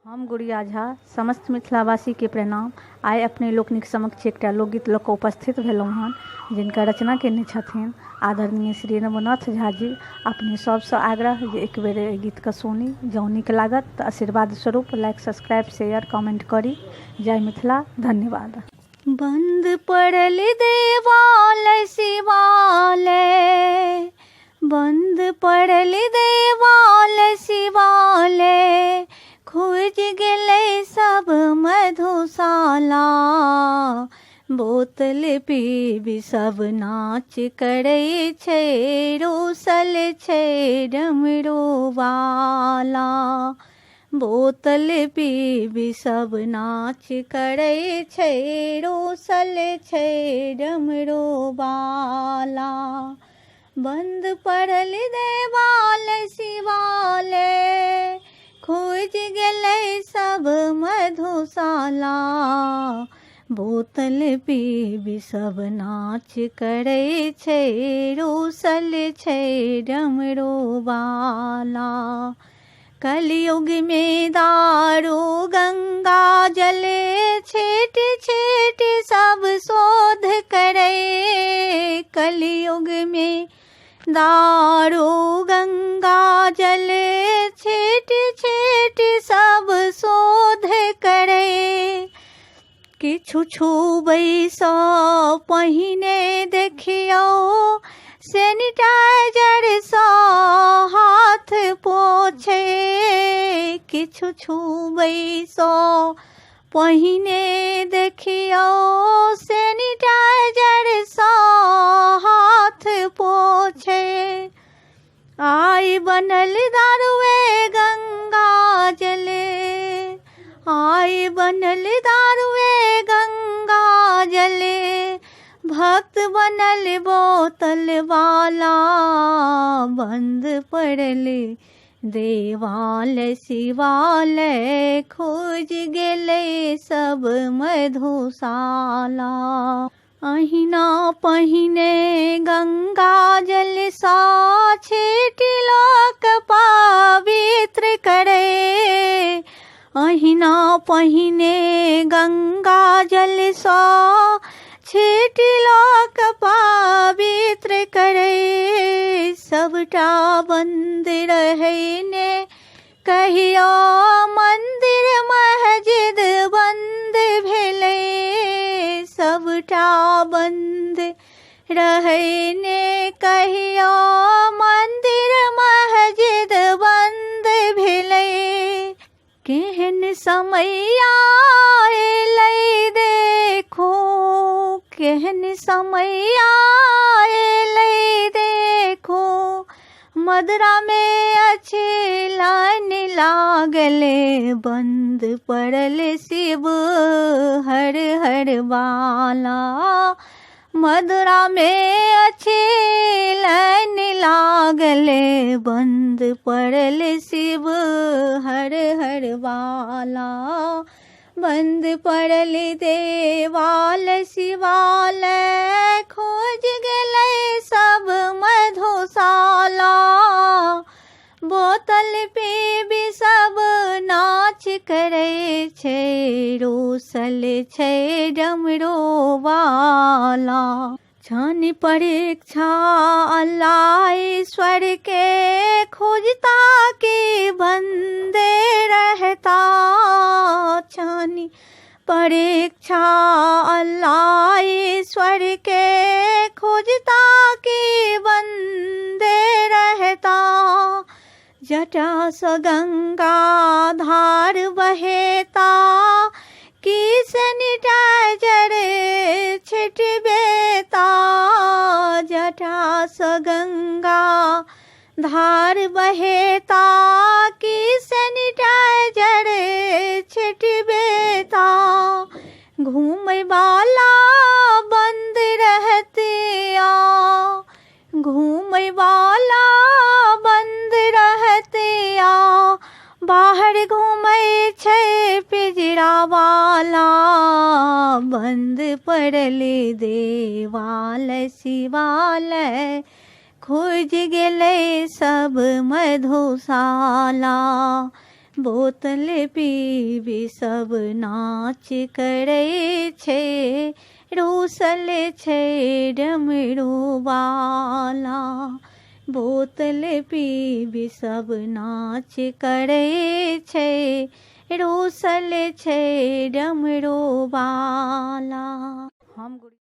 हम गुड़िया झा समस्त मिथिलावासी के प्रणाम। आइ अपने लोकनिक समक्ष एकटा लोकगीत लऽ कऽ उपस्थित भेलहुँ हन, जिनका रचना केने छथिन आदरणीय श्री रमनाथ झा जी। अपने सबसँ आग्रह जे एक बेर एहि गीतके सुनी, जँ नीक लागत तऽ आशीर्वाद स्वरूप लाइक, सब्सक्राइब, शेयर, कमेंट करी। जय मिथिला, धन्यवाद। बंद पड़ल देवालय शिवालय, बंद पड़ल देवालय शिवालय, खुज गेलै सब मधुशाला। बोतल पीबी सब नाच करै छै, रोसल छै डमरूवाला। बोतल पीबी सब नाच करै छै, रोसल छै डमरूवाला। बंद पड़ल देवालय शिवालय, खुज गेलै सब मधुशाला। बोतल पीबी सब नाच करै छै, रोसल छै डमरूवाला। कलयुग में दारू गंगा जल, छीट छीट सब शोध करे। कलयुग में दारू गंगा जल, छीट छीट सब शोध करे। किछु छुबैसँ पहिने देखियौ, सैनिटाइजरसँ हाथ पोछे। किछु छुबैसँ पहिने देखियौ, सैनिटाइजरसँ हाथ पोछे। आइ बनल दारुए गंगा जल, आइ बनल दारुए गंगा जल, भक्त बनल बोतल वाला। बंद पड़ल देवालय शिवालय, खुज गेलै सब मधुशाला। अहिना पहिने गंगा जल सा छीटिलक पवित्र करे। अहिना पहिने गंगा जल सा छीटिलक पवित्र करे। सबटा बंद रहै ने कहियो, मंदिर मस्जिद बंद भेलै। सबटा बंद रहै ने कहियो, मंदिर मस्जिद बंद भेलै। केहन समय आएलै देखो, केहन समय आएलै देखो। मदरा में अछि लाइन लागले, बंद पड़ल शिव हर हर वाला। मदरा में अछि लाइन लागले, बंद पड़ल शिव हर हर वाला। बंद पड़ल देवालय शिवालय, खोज गेलै सब मधुशाला। बोतल पीबी सब नाच करै छै, रोसल छै डमरूवाला। क्षण परीक्षा अल्लाह ईश्वर के, खोजता के बंदे रहता। क्षण परीक्षा अल्लाह ईश्वर के, खोजता के बंदे रहता। जटा स गंगा धार बहेता, कि सैनिटाइजर छिटबेता। जटा स गंगा धार बहेता, कि सैनिटाइजर छिटबेता। घूमै वाला बंद रहतिया, घूमै वाला बंद रहतिया। बाहर घूमै छै पिंजरा वाला। बंद पड़ल देवालय शिवालय, खुज गेलै सब मधुशाला। बोतल पीबी सब नाच करे छे, रूसल छे डमरू वाला। बोतल पीबी सब नाच करे छे, रूसल छे डमरू वाला। हम